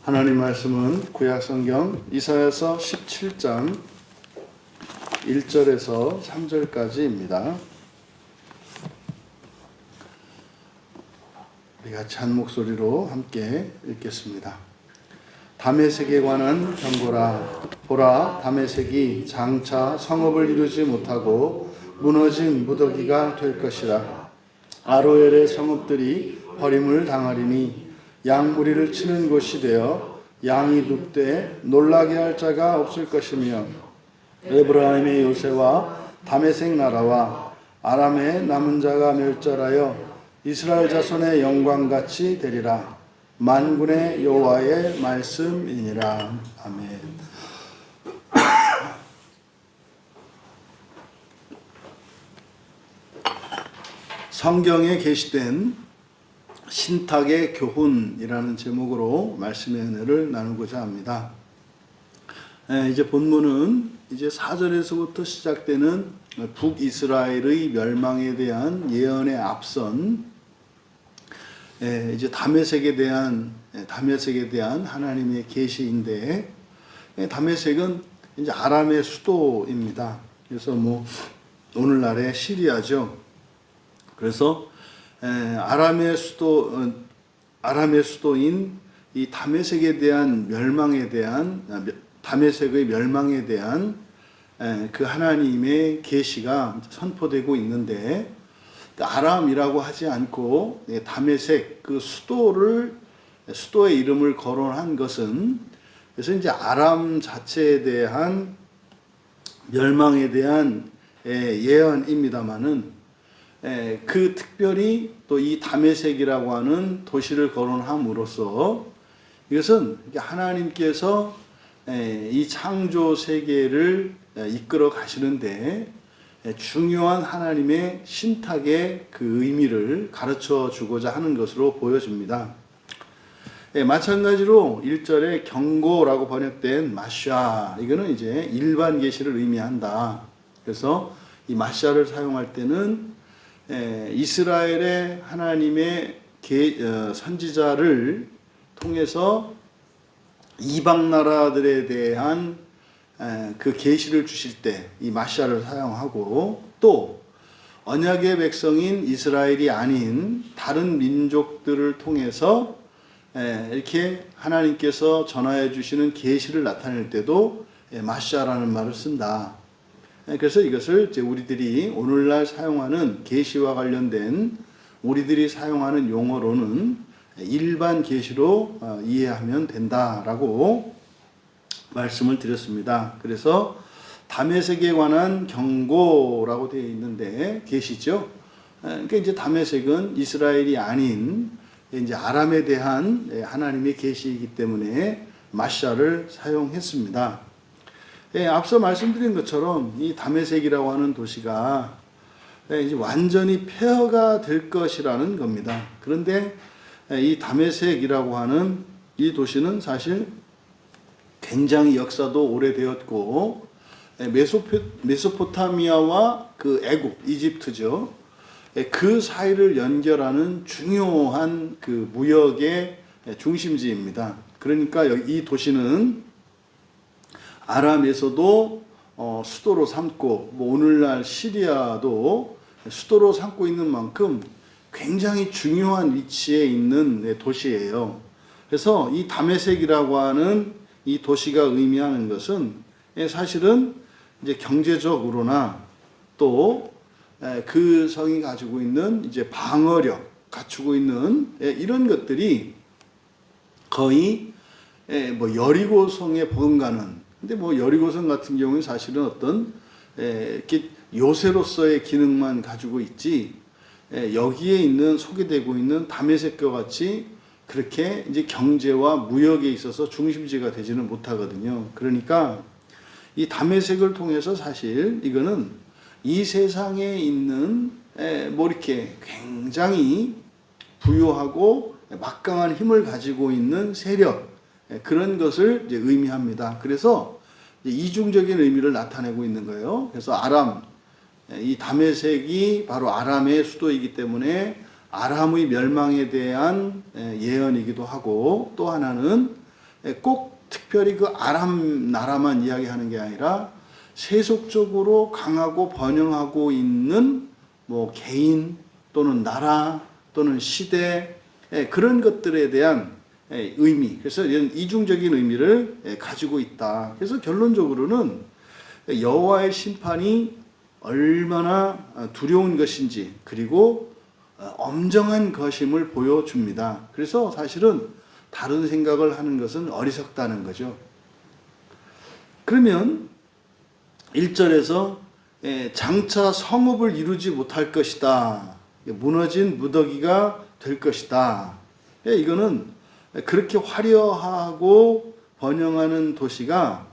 하나님 말씀은 구약성경 이사야서 17장 1절에서 3절까지입니다. 우리 같이 한 목소리로 함께 읽겠습니다. 다메섹에 관한 경고라. 보라, 다메섹이 장차 성읍을 이루지 못하고 무너진 무더기가 될 것이라. 아로엘의 성읍들이 버림을 당하리니 양무리를 치는 곳이 되어 양이 눕되 놀라게 할 자가 없을 것이며, 에브라임의 요새와 다메섹 나라와 아람의 남은 자가 멸절하여 이스라엘 자손의 영광같이 되리라. 만군의 여호와의 말씀이니라. 아멘. 성경에 게시된 신탁의 교훈이라는 제목으로 말씀의 은혜를 나누고자 합니다. 이제 본문은 이제 4절에서부터 시작되는 북이스라엘의 멸망에 대한 예언에 앞선 이제 다메섹에 대한 하나님의 계시인데, 다메섹은 이제 아람의 수도입니다. 그래서 오늘날의 시리아죠. 그래서 아람의 수도인 이 다메섹의 멸망에 대한 그 하나님의 계시가 선포되고 있는데, 아람이라고 하지 않고 다메섹 그 수도의 이름을 거론한 것은, 그래서 이제 아람 자체에 대한 멸망에 대한 예언입니다마는, 그 특별히 또 이 다메섹이라고 하는 도시를 거론함으로써 이것은 하나님께서 이 창조 세계를 이끌어 가시는데 중요한 하나님의 신탁의 그 의미를 가르쳐 주고자 하는 것으로 보여집니다. 마찬가지로 1절에 경고라고 번역된 마샤, 이거는 이제 일반 계시를 의미한다. 그래서 이 마샤를 사용할 때는 이스라엘의 하나님의 선지자를 통해서 이방 나라들에 대한 그 계시를 주실 때 이 마샤를 사용하고, 또 언약의 백성인 이스라엘이 아닌 다른 민족들을 통해서 이렇게 하나님께서 전하여 주시는 계시를 나타낼 때도 마샤라는 말을 쓴다. 그래서 이것을 이제 우리들이 오늘날 사용하는 계시와 관련된 우리들이 사용하는 용어로는 일반 계시로 이해하면 된다라고 말씀을 드렸습니다. 그래서 다메섹에 관한 경고라고 되어 있는데 계시죠. 그러니까 이제 다메섹은 이스라엘이 아닌 이제 아람에 대한 하나님의 계시이기 때문에 마샤를 사용했습니다. 앞서 말씀드린 것처럼 이 다메섹이라고 하는 도시가 이제 완전히 폐허가 될 것이라는 겁니다. 그런데 이 다메섹이라고 하는 이 도시는 사실 굉장히 역사도 오래되었고, 메소포타미아와 그 애굽, 이집트죠. 그 사이를 연결하는 중요한 그 무역의 중심지입니다. 그러니까 이 도시는 아람에서도 수도로 삼고, 오늘날 시리아도 수도로 삼고 있는 만큼 굉장히 중요한 위치에 있는 도시예요. 그래서 이 다메섹이라고 하는 이 도시가 의미하는 것은 사실은 이제 경제적으로나 또 그 성이 가지고 있는 이제 방어력, 갖추고 있는 이런 것들이 거의 여리고성에 버금가는, 근데 여리고성 같은 경우는 사실은 어떤 이렇게 요새로서의 기능만 가지고 있지, 여기에 있는 소개되고 있는 다메섹과 같이 그렇게 이제 경제와 무역에 있어서 중심지가 되지는 못하거든요. 그러니까 이 다메섹을 통해서 사실 이거는 이 세상에 있는 이렇게 굉장히 부유하고 막강한 힘을 가지고 있는 세력, 그런 것을 이제 의미합니다. 그래서 이중적인 의미를 나타내고 있는 거예요. 그래서 이 다메섹이 바로 아람의 수도이기 때문에 아람의 멸망에 대한 예언이기도 하고, 또 하나는 꼭 특별히 그 아람 나라만 이야기하는 게 아니라 세속적으로 강하고 번영하고 있는 뭐 개인 또는 나라 또는 시대 그런 것들에 대한 의미, 그래서 이런 이중적인 의미를 가지고 있다. 그래서 결론적으로는 여호와의 심판이 얼마나 두려운 것인지 그리고 엄정한 것임을 보여줍니다. 그래서 사실은 다른 생각을 하는 것은 어리석다는 거죠. 그러면 1절에서 장차 성읍을 이루지 못할 것이다. 무너진 무더기가 될 것이다. 이거는 그렇게 화려하고 번영하는 도시가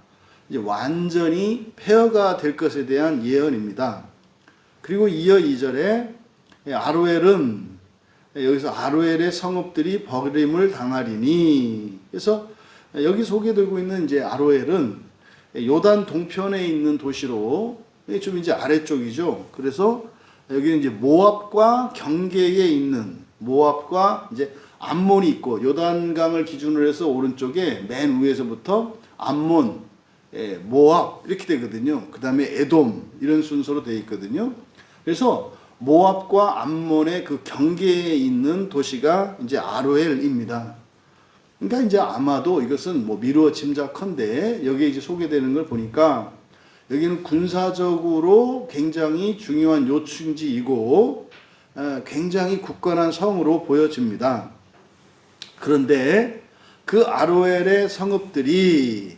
이제 완전히 폐허가 될 것에 대한 예언입니다. 그리고 이어 2절에 아로엘은 여기서 아로엘의 성읍들이 버림을 당하리니, 그래서 여기 소개되고 있는 이제 아로엘은 요단 동편에 있는 도시로 좀 이제 아래쪽이죠. 그래서 여기는 이제 모압과 경계에 있는, 모압과 이제 암몬이 있고, 요단강을 기준으로 해서 오른쪽에 맨 위에서부터 암몬, 모압 이렇게 되거든요. 그 다음에 에돔 이런 순서로 되어 있거든요. 그래서 모압과 암몬의 그 경계에 있는 도시가 이제 아로엘입니다. 그러니까 이제 아마도 이것은 뭐 미루어 짐작컨대 여기에 이제 소개되는 걸 보니까 여기는 군사적으로 굉장히 중요한 요충지이고 굉장히 굳건한 성으로 보여집니다. 그런데 그 아로엘의 성읍들이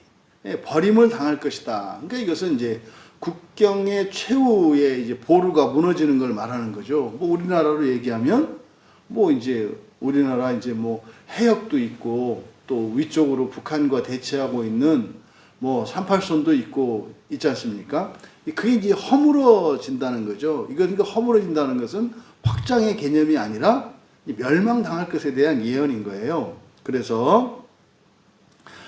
버림을 당할 것이다. 그러니까 이것은 이제 국경의 최후의 이제 보루가 무너지는 걸 말하는 거죠. 뭐 우리나라로 얘기하면 뭐 이제 우리나라 이제 뭐 해역도 있고 또 위쪽으로 북한과 대치하고 있는 뭐 38선도 있고 있지 않습니까? 그게 이제 허물어진다는 거죠. 이거 그러니까 허물어진다는 것은 확장의 개념이 아니라 멸망당할 것에 대한 예언인 거예요. 그래서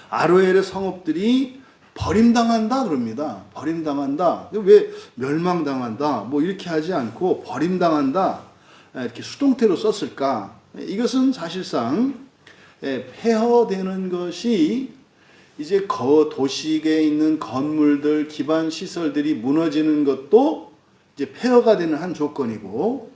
아로엘의 성읍들이 버림당한다 그럽니다. 버림당한다. 왜 멸망당한다? 뭐 이렇게 하지 않고 버림당한다 이렇게 수동태로 썼을까? 이것은 사실상 폐허되는 것이 이제 도시에 있는 건물들, 기반 시설들이 무너지는 것도 이제 폐허가 되는 한 조건이고,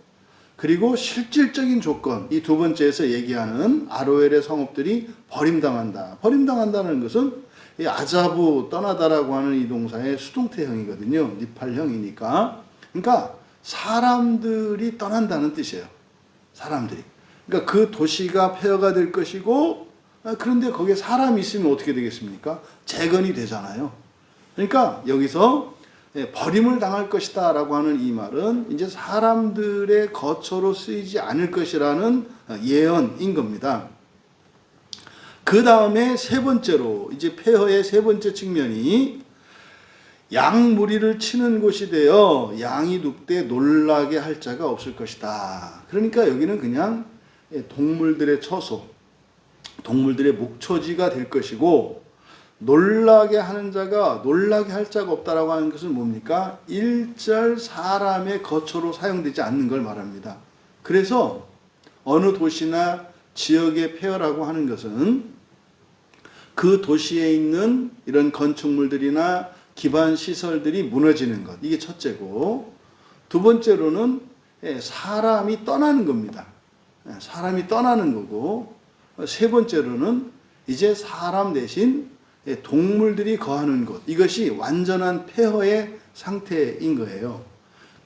그리고 실질적인 조건, 이 두 번째에서 얘기하는 아로엘의 성읍들이 버림당한다. 버림당한다는 것은 아자부 떠나다라고 하는 이 동사의 수동태형이거든요. 니팔형이니까. 그러니까 사람들이 떠난다는 뜻이에요. 사람들이. 그러니까 그 도시가 폐허가 될 것이고, 그런데 거기에 사람이 있으면 어떻게 되겠습니까? 재건이 되잖아요. 그러니까 여기서 버림을 당할 것이다 라고 하는 이 말은 이제 사람들의 거처로 쓰이지 않을 것이라는 예언인 겁니다. 그 다음에 세 번째로, 이제 폐허의 세 번째 측면이 양 무리를 치는 곳이 되어 양이 눕되 놀라게 할 자가 없을 것이다. 그러니까 여기는 그냥 동물들의 처소, 동물들의 목초지가 될 것이고, 놀라게 하는 자가, 놀라게 할 자가 없다라고 하는 것은 뭡니까? 일절 사람의 거처로 사용되지 않는 걸 말합니다. 그래서 어느 도시나 지역의 폐허라고 하는 것은 그 도시에 있는 이런 건축물들이나 기반 시설들이 무너지는 것, 이게 첫째고, 두 번째로는 사람이 떠나는 겁니다. 사람이 떠나는 거고, 세 번째로는 이제 사람 대신 동물들이 거하는 곳, 이것이 완전한 폐허의 상태인 거예요.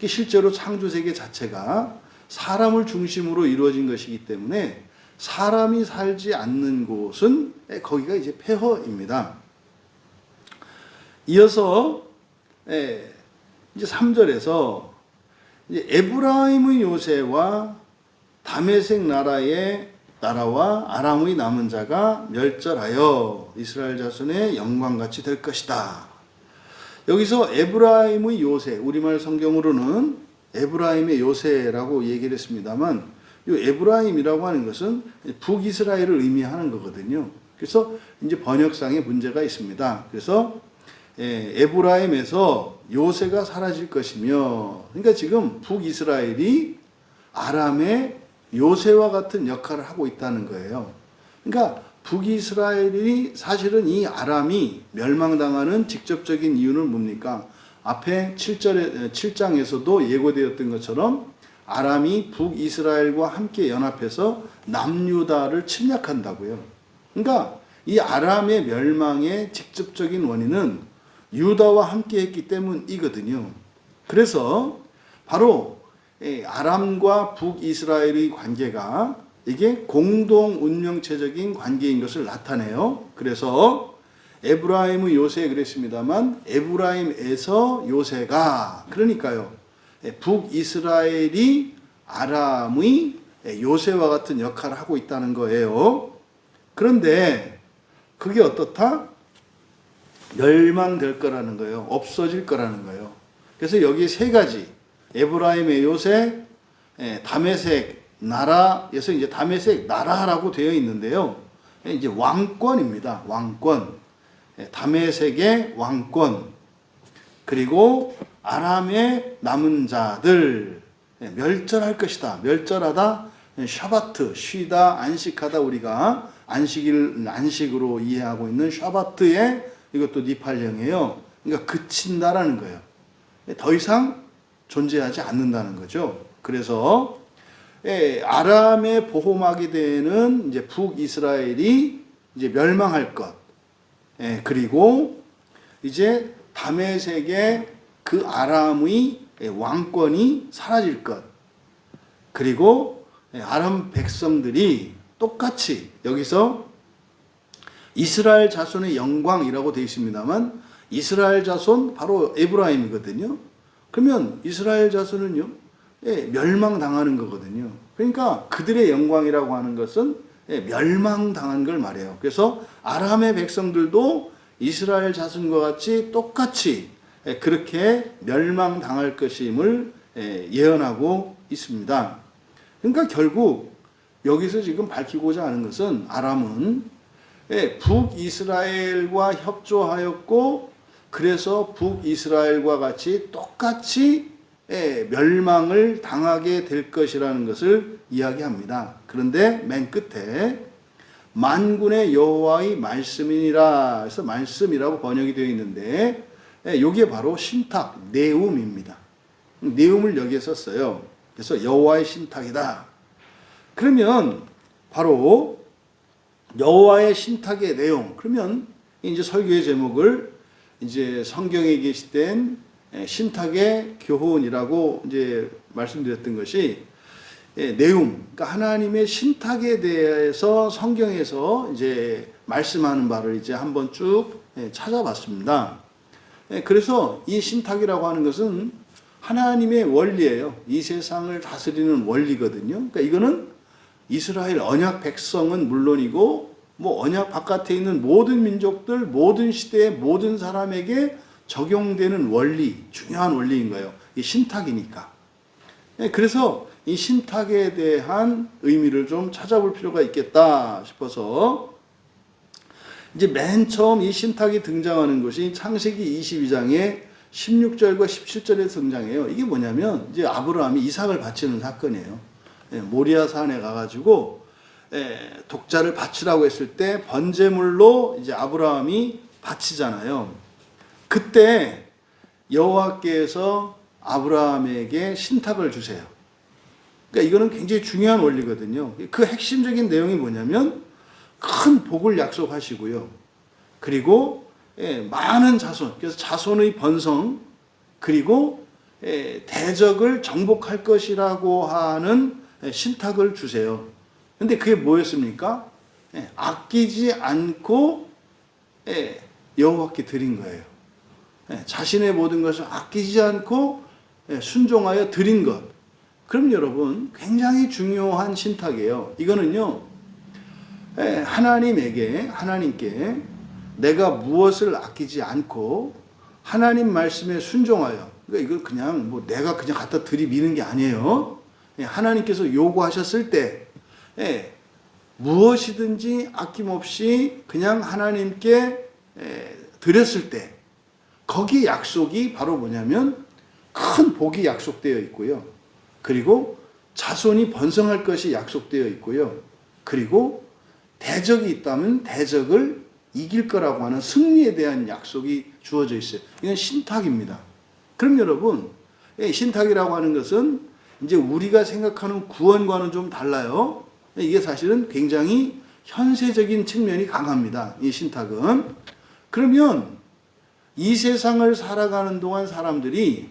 실제로 창조세계 자체가 사람을 중심으로 이루어진 것이기 때문에 사람이 살지 않는 곳은 거기가 이제 폐허입니다. 이어서 이제 3절에서 이제 에브라임의 요새와 다메섹 나라와 아람의 남은 자가 멸절하여 이스라엘 자손의 영광같이 될 것이다. 여기서 에브라임의 요새, 우리말 성경으로는 에브라임의 요새라고 얘기를 했습니다만, 이 에브라임이라고 하는 것은 북이스라엘을 의미하는 거거든요. 그래서 이제 번역상에 문제가 있습니다. 그래서 에브라임에서 요새가 사라질 것이며, 그러니까 지금 북이스라엘이 아람의 요새와 같은 역할을 하고 있다는 거예요. 그러니까 북이스라엘이 사실은 이 아람이 멸망당하는 직접적인 이유는 뭡니까? 앞에 7장에서도 예고되었던 것처럼 아람이 북이스라엘과 함께 연합해서 남유다를 침략한다고요. 그러니까 이 아람의 멸망의 직접적인 원인은 유다와 함께 했기 때문이거든요. 그래서 바로 아람과 북이스라엘의 관계가 이게 공동 운명체적인 관계인 것을 나타내요. 그래서 에브라임의 요새 그랬습니다만 에브라임에서 요새가, 그러니까요, 북이스라엘이 아람의 요새와 같은 역할을 하고 있다는 거예요. 그런데 그게 어떻다? 멸망될 거라는 거예요. 없어질 거라는 거예요. 그래서 여기 세 가지, 에브라임의 요새, 다메섹 나라에서 이제 다메섹 나라라고 되어 있는데요. 이제 왕권입니다. 왕권. 다메섹의 왕권. 그리고 아람의 남은 자들 멸절할 것이다. 멸절하다. 샤바트, 쉬다, 안식하다. 우리가 안식으로 이해하고 있는 샤바트의 이것도 니팔령이에요. 그러니까 그친다라는 거예요. 더 이상 존재하지 않는다는 거죠. 그래서 아람의 보호막이 되는 이제 북이스라엘이 이제 멸망할 것. 그리고 이제 다메섹의 그 아람의 왕권이 사라질 것. 그리고 아람 백성들이 똑같이 여기서 이스라엘 자손의 영광이라고 되어 있습니다만 이스라엘 자손 바로 에브라임이거든요. 그러면 이스라엘 자손은요, 멸망당하는 거거든요. 그러니까 그들의 영광이라고 하는 것은 멸망당한 걸 말해요. 그래서 아람의 백성들도 이스라엘 자손과 같이 똑같이 그렇게 멸망당할 것임을 예언하고 있습니다. 그러니까 결국 여기서 지금 밝히고자 하는 것은 아람은 북이스라엘과 협조하였고 그래서 북이스라엘과 같이 똑같이 멸망을 당하게 될 것이라는 것을 이야기합니다. 그런데 맨 끝에 만군의 여호와의 말씀이니라 해서 말씀이라고 번역이 되어 있는데 이게 바로 신탁, 네움입니다. 네움을 여기에 썼어요. 그래서 여호와의 신탁이다. 그러면 바로 여호와의 신탁의 내용, 그러면 이제 설교의 제목을 이제 성경에 게시된 신탁의 교훈이라고 이제 말씀드렸던 것이 내용, 그러니까 하나님의 신탁에 대해서 성경에서 이제 말씀하는 바를 이제 한번 쭉 찾아봤습니다. 그래서 이 신탁이라고 하는 것은 하나님의 원리예요. 이 세상을 다스리는 원리거든요. 그러니까 이거는 이스라엘 언약 백성은 물론이고 뭐 언약 바깥에 있는 모든 민족들, 모든 시대의 모든 사람에게 적용되는 원리, 중요한 원리인 거예요. 이 신탁이니까. 그래서 이 신탁에 대한 의미를 좀 찾아볼 필요가 있겠다 싶어서 이제 맨 처음 이 신탁이 등장하는 것이 창세기 22장의 16절과 17절에 등장해요. 이게 뭐냐면 이제 아브라함이 이삭을 바치는 사건이에요. 모리아 산에 가가지고 독자를 바치라고 했을 때 번제물로 이제 아브라함이 바치잖아요. 그때 여호와께서 아브라함에게 신탁을 주세요. 그러니까 이거는 굉장히 중요한 원리거든요. 그 핵심적인 내용이 뭐냐면 큰 복을 약속하시고요. 그리고 많은 자손, 그래서 자손의 번성, 그리고 대적을 정복할 것이라고 하는 신탁을 주세요. 근데 그게 뭐였습니까? 아끼지 않고 여호와께 드린 거예요. 자신의 모든 것을 아끼지 않고 순종하여 드린 것. 그럼 여러분 굉장히 중요한 신탁이에요. 이거는요, 하나님께 내가 무엇을 아끼지 않고 하나님 말씀에 순종하여, 그러니까 이거 그냥 뭐 내가 그냥 갖다 들이미는 게 아니에요. 하나님께서 요구하셨을 때 무엇이든지 아낌없이 그냥 하나님께 드렸을 때 거기 약속이 바로 뭐냐면 큰 복이 약속되어 있고요. 그리고 자손이 번성할 것이 약속되어 있고요. 그리고 대적이 있다면 대적을 이길 거라고 하는 승리에 대한 약속이 주어져 있어요. 이건 신탁입니다. 그럼 여러분, 신탁이라고 하는 것은 이제 우리가 생각하는 구원과는 좀 달라요. 이게 사실은 굉장히 현세적인 측면이 강합니다. 이 신탁은. 그러면 이 세상을 살아가는 동안 사람들이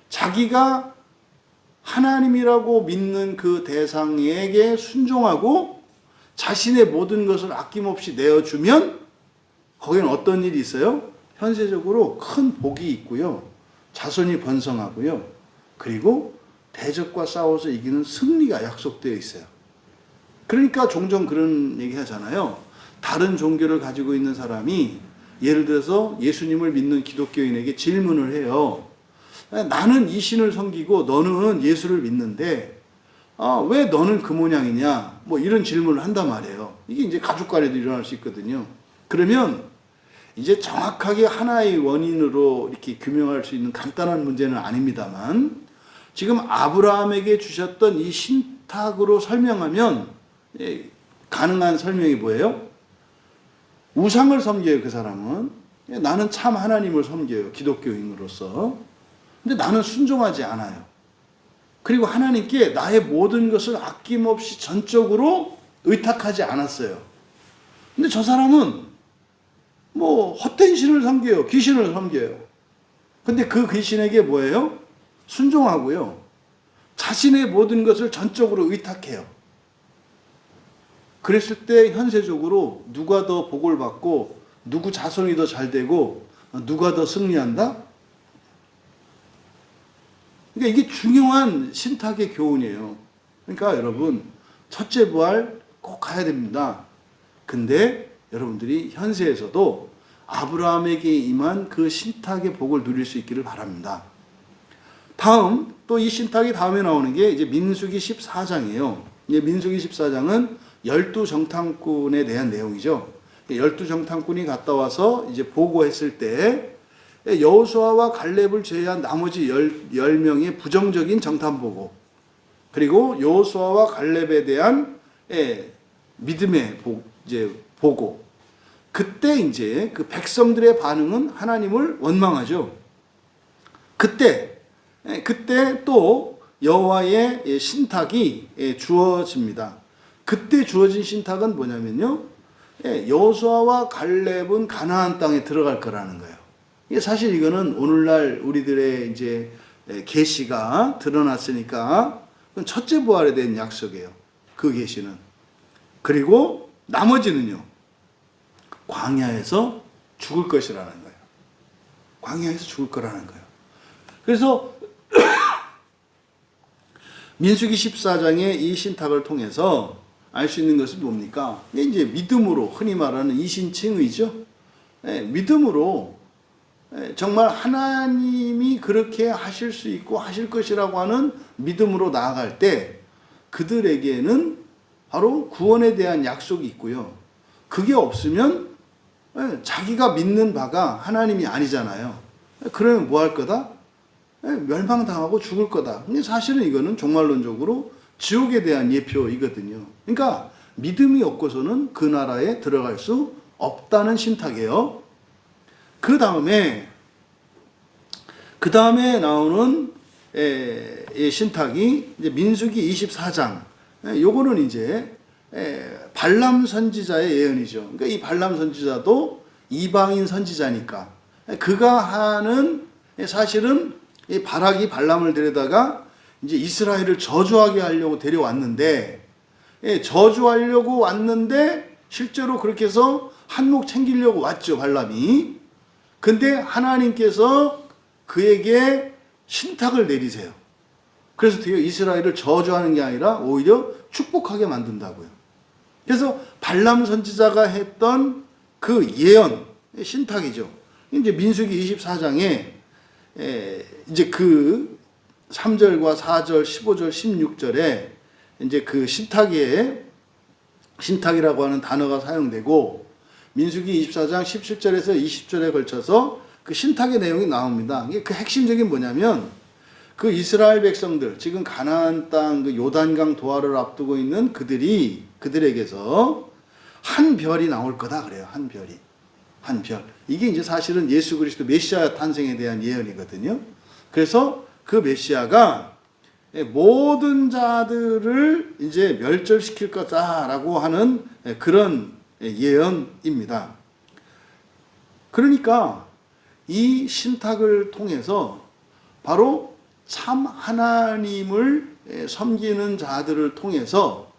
자기가 하나님이라고 믿는 그 대상에게 순종하고 자신의 모든 것을 아낌없이 내어주면 거기는 어떤 일이 있어요? 현세적으로 큰 복이 있고요. 자손이 번성하고요. 그리고 대적과 싸워서 이기는 승리가 약속되어 있어요. 그러니까 종종 그런 얘기 하잖아요. 다른 종교를 가지고 있는 사람이 예를 들어서 예수님을 믿는 기독교인에게 질문을 해요. 나는 이 신을 섬기고 너는 예수를 믿는데 왜 너는 그 모양이냐? 뭐 이런 질문을 한단 말이에요. 이게 이제 가족 간에도 일어날 수 있거든요. 그러면 이제 정확하게 하나의 원인으로 이렇게 규명할 수 있는 간단한 문제는 아닙니다만 지금 아브라함에게 주셨던 이 신탁으로 설명하면 가능한 설명이 뭐예요? 우상을 섬겨요, 그 사람은. 나는 참 하나님을 섬겨요, 기독교인으로서. 근데 나는 순종하지 않아요. 그리고 하나님께 나의 모든 것을 아낌없이 전적으로 의탁하지 않았어요. 근데 저 사람은 뭐 헛된 신을 섬겨요, 귀신을 섬겨요. 근데 그 귀신에게 뭐예요? 순종하고요. 자신의 모든 것을 전적으로 의탁해요. 그랬을 때 현세적으로 누가 더 복을 받고 누구 자손이 더 잘 되고 누가 더 승리한다? 그러니까 이게 중요한 신탁의 교훈이에요. 그러니까 여러분 첫째 부활 꼭 가야 됩니다. 근데 여러분들이 현세에서도 아브라함에게 임한 그 신탁의 복을 누릴 수 있기를 바랍니다. 다음 또 이 신탁이 다음에 나오는 게 이제 민수기 14장이에요. 이제 민수기 14장은 12정탐꾼에 대한 내용이죠. 12정탐꾼이 갔다 와서 이제 보고했을 때 여호수아와 갈렙을 제외한 나머지 10명의 부정적인 정탐 보고, 그리고 여호수아와 갈렙에 대한 믿음의 보고. 그때 이제 그 백성들의 반응은 하나님을 원망하죠. 그때 또 여호와의 신탁이 주어집니다. 그때 주어진 신탁은 뭐냐면요, 여호수아와 갈렙은 가나안 땅에 들어갈 거라는 거예요. 이게 사실 이거는 오늘날 우리들의 이제 계시가 드러났으니까 첫째 부활에 대한 약속이에요. 그 계시는. 그리고 나머지는요, 광야에서 죽을 것이라는 거예요. 광야에서 죽을 거라는 거예요. 그래서 민수기 14장의 이 신탁을 통해서 알 수 있는 것은 뭡니까? 이제 믿음으로, 흔히 말하는 이신칭의죠. 믿음으로 정말 하나님이 그렇게 하실 수 있고 하실 것이라고 하는 믿음으로 나아갈 때 그들에게는 바로 구원에 대한 약속이 있고요. 그게 없으면 자기가 믿는 바가 하나님이 아니잖아요. 그러면 뭐 할 거다? 멸망당하고 죽을 거다. 근데 사실은 이거는 종말론적으로 지옥에 대한 예표이거든요. 그러니까 믿음이 없고서는 그 나라에 들어갈 수 없다는 신탁이에요. 그 다음에 나오는 신탁이 이제 민수기 24장. 요거는 이제 발람 선지자의 예언이죠. 그러니까 이 발람 선지자도 이방인 선지자니까 그가 하는, 사실은 이 바락이 발람을 데려다가 이제 이스라엘을 저주하게 하려고 데려왔는데, 저주하려고 왔는데 실제로 그렇게 해서 한몫 챙기려고 왔죠, 발람이. 근데 하나님께서 그에게 신탁을 내리세요. 그래서 되게 이스라엘을 저주하는 게 아니라 오히려 축복하게 만든다고요. 그래서 발람 선지자가 했던 그 예언, 신탁이죠. 이제 민수기 24장에 이제 그 3절과 4절, 15절, 16절에 이제 그 신탁이라고 하는 단어가 사용되고, 민수기 24장 17절에서 20절에 걸쳐서 그 신탁의 내용이 나옵니다. 이게 그 핵심적인 뭐냐면, 그 이스라엘 백성들, 지금 가나안 땅 그 요단강 도하를 앞두고 있는 그들에게서 한 별이 나올 거다 그래요. 한 별이. 한 별. 이게 이제 사실은 예수 그리스도 메시아 탄생에 대한 예언이거든요. 그래서 그 메시아가 모든 자들을 이제 멸절시킬 거다라고 하는 그런 예언입니다. 그러니까 이 신탁을 통해서 바로 참 하나님을 섬기는 자들을 통해서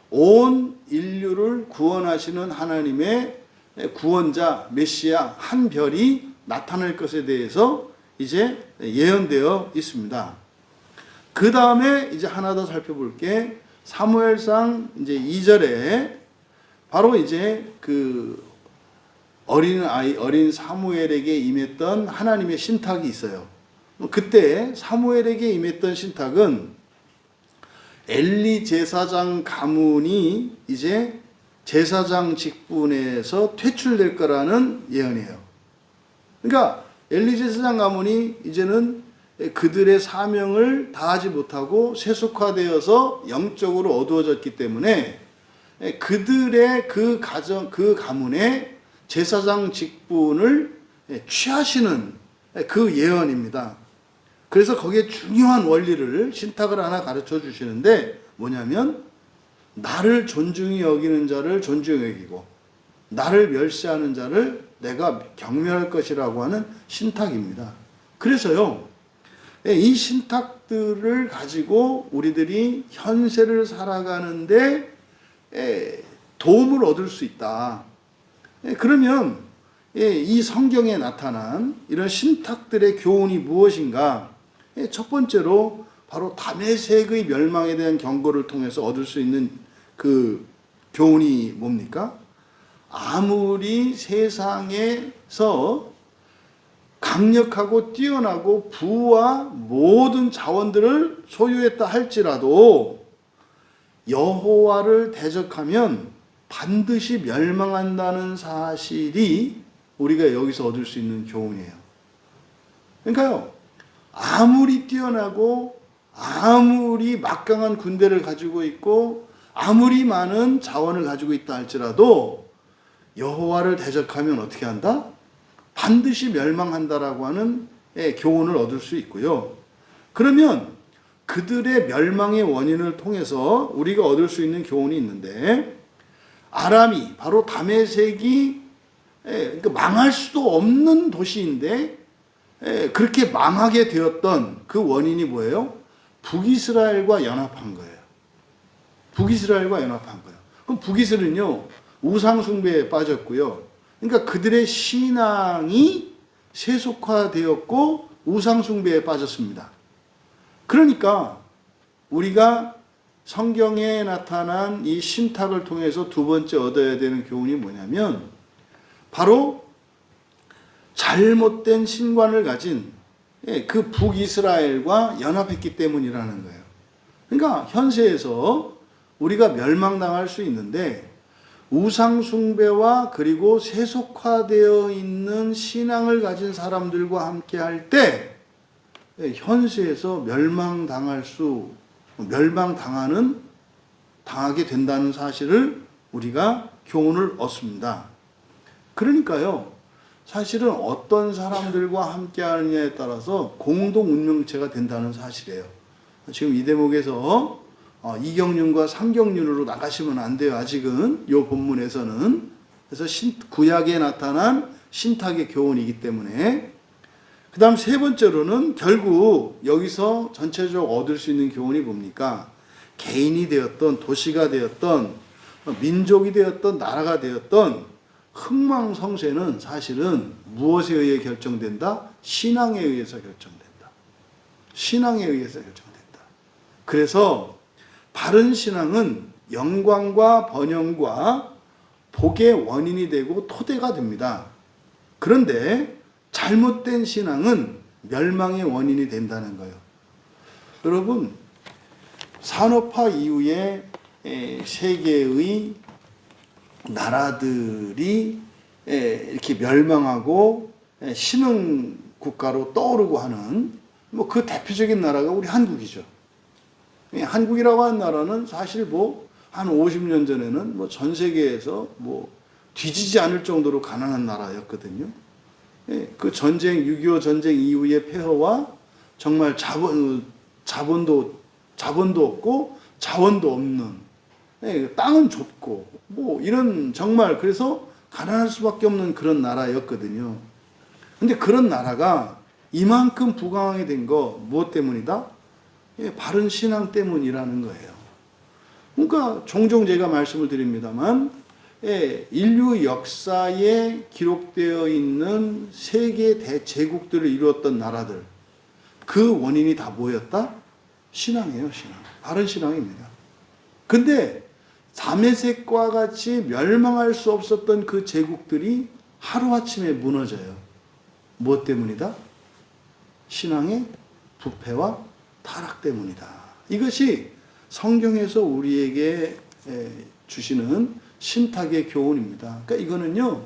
온 인류를 구원하시는 하나님의 구원자 메시아 한 별이 나타날 것에 대해서 이제 예언되어 있습니다. 그 다음에 이제 하나 더 살펴볼 게 사무엘상 이제 2절에 바로 이제 그 어린 사무엘에게 임했던 하나님의 신탁이 있어요. 그때 사무엘에게 임했던 신탁은 엘리 제사장 가문이 이제 제사장 직분에서 퇴출될 거라는 예언이에요. 그러니까 엘리 제사장 가문이 이제는 그들의 사명을 다하지 못하고 세속화되어서 영적으로 어두워졌기 때문에 그들의 그 가문의 제사장 직분을 취하시는 그 예언입니다. 그래서 거기에 중요한 원리를 신탁을 하나 가르쳐 주시는데 뭐냐면 나를 존중히 여기는 자를 존중히 여기고 나를 멸시하는 자를 내가 경멸할 것이라고 하는 신탁입니다. 그래서요, 이 신탁들을 가지고 우리들이 현세를 살아가는데 도움을 얻을 수 있다. 그러면 이 성경에 나타난 이런 신탁들의 교훈이 무엇인가? 첫 번째로 바로 다메섹의 멸망에 대한 경고를 통해서 얻을 수 있는 그 교훈이 뭡니까? 아무리 세상에서 강력하고 뛰어나고 부와 모든 자원들을 소유했다 할지라도 여호와를 대적하면 반드시 멸망한다는 사실이 우리가 여기서 얻을 수 있는 교훈이에요. 그러니까요, 아무리 뛰어나고 아무리 막강한 군대를 가지고 있고 아무리 많은 자원을 가지고 있다 할지라도 여호와를 대적하면 어떻게 한다? 반드시 멸망한다라고 하는 교훈을 얻을 수 있고요. 그러면 그들의 멸망의 원인을 통해서 우리가 얻을 수 있는 교훈이 있는데, 아람이 바로 다메섹이 그러니까 망할 수도 없는 도시인데 그렇게 망하게 되었던 그 원인이 뭐예요? 북이스라엘과 연합한 거예요. 북이스라엘과 연합한 거예요. 그럼 북이스라엘은요, 우상숭배에 빠졌고요. 그러니까 그들의 신앙이 세속화되었고 우상숭배에 빠졌습니다. 그러니까 우리가 성경에 나타난 이 신탁을 통해서 두 번째 얻어야 되는 교훈이 뭐냐면 바로 잘못된 신관을 가진 그 북이스라엘과 연합했기 때문이라는 거예요. 그러니까 현세에서 우리가 멸망당할 수 있는데 우상숭배와 그리고 세속화되어 있는 신앙을 가진 사람들과 함께 할 때 현세에서 당하게 된다는 사실을 우리가 교훈을 얻습니다. 그러니까요, 사실은 어떤 사람들과 함께 하느냐에 따라서 공동 운명체가 된다는 사실이에요. 지금 이 대목에서 이경륜과 삼경륜으로 나가시면 안 돼요. 아직은 이 본문에서는. 그래서 구약에 나타난 신탁의 교훈이기 때문에. 그 다음 세 번째로는 결국 여기서 전체적으로 얻을 수 있는 교훈이 뭡니까? 개인이 되었던 도시가 되었던 민족이 되었던 나라가 되었던 흥망성쇠는 사실은 무엇에 의해 결정된다? 신앙에 의해서 결정된다. 신앙에 의해서 결정된다. 그래서 바른 신앙은 영광과 번영과 복의 원인이 되고 토대가 됩니다. 그런데 잘못된 신앙은 멸망의 원인이 된다는 거예요. 여러분, 산업화 이후에 세계의 나라들이 이렇게 멸망하고 신흥 국가로 떠오르고 하는 그 대표적인 나라가 우리 한국이죠. 한국이라고 하는 나라는 사실 한 50년 전에는 뭐 전 세계에서 뭐 뒤지지 않을 정도로 가난한 나라였거든요. 예, 그 전쟁, 6.25 전쟁 이후의 폐허와 정말 자본도 없고 자원도 없는, 예, 땅은 좁고 뭐 이런 정말 그래서 가난할 수밖에 없는 그런 나라였거든요. 근데 그런 나라가 이만큼 부강하게 된 거 무엇 때문이다? 예, 바른 신앙 때문이라는 거예요. 그러니까 종종 제가 말씀을 드립니다만, 예, 인류 역사에 기록되어 있는 세계 대제국들을 이루었던 나라들, 그 원인이 다 뭐였다? 신앙이에요, 신앙. 바른 신앙입니다. 근데 다메섹과 같이 멸망할 수 없었던 그 제국들이 하루아침에 무너져요. 무엇 때문이다? 신앙의 부패와 타락 때문이다. 이것이 성경에서 우리에게 주시는 신탁의 교훈입니다. 그러니까 이거는요,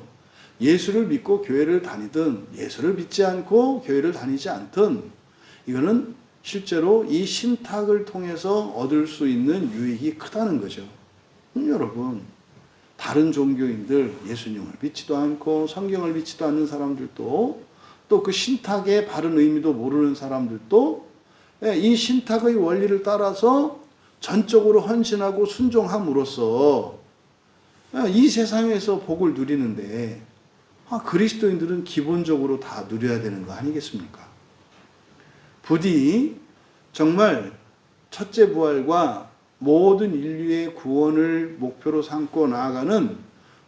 예수를 믿고 교회를 다니든 예수를 믿지 않고 교회를 다니지 않든 이거는 실제로 이 신탁을 통해서 얻을 수 있는 유익이 크다는 거죠. 여러분, 다른 종교인들, 예수님을 믿지도 않고 성경을 믿지도 않는 사람들도, 또 그 신탁의 바른 의미도 모르는 사람들도 이 신탁의 원리를 따라서 전적으로 헌신하고 순종함으로써 이 세상에서 복을 누리는데, 그리스도인들은 기본적으로 다 누려야 되는 거 아니겠습니까? 부디 정말 첫째 부활과 모든 인류의 구원을 목표로 삼고 나아가는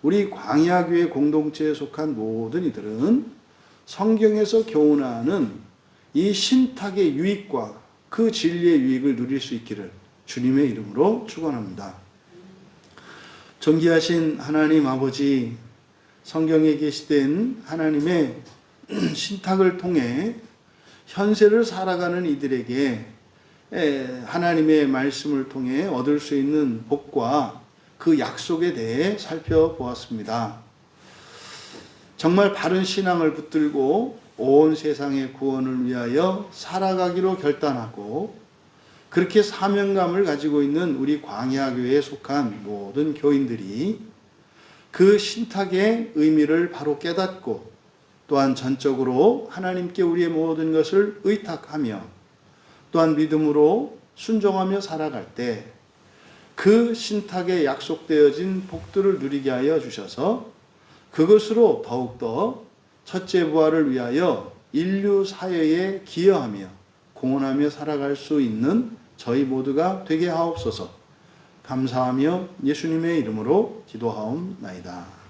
우리 광야교회 공동체에 속한 모든 이들은 성경에서 교훈하는 이 신탁의 유익과 그 진리의 유익을 누릴 수 있기를 주님의 이름으로 축원합니다. 존귀하신 하나님 아버지, 성경에 게시된 하나님의 신탁을 통해 현세를 살아가는 이들에게 하나님의 말씀을 통해 얻을 수 있는 복과 그 약속에 대해 살펴보았습니다. 정말 바른 신앙을 붙들고 온 세상의 구원을 위하여 살아가기로 결단하고 그렇게 사명감을 가지고 있는 우리 광야교회에 속한 모든 교인들이 그 신탁의 의미를 바로 깨닫고 또한 전적으로 하나님께 우리의 모든 것을 의탁하며 또한 믿음으로 순종하며 살아갈 때 그 신탁에 약속되어진 복들을 누리게 하여 주셔서 그것으로 더욱더 첫째 부활을 위하여 인류 사회에 기여하며 공헌하며 살아갈 수 있는 저희 모두가 되게 하옵소서. 감사하며 예수님의 이름으로 기도하옵나이다.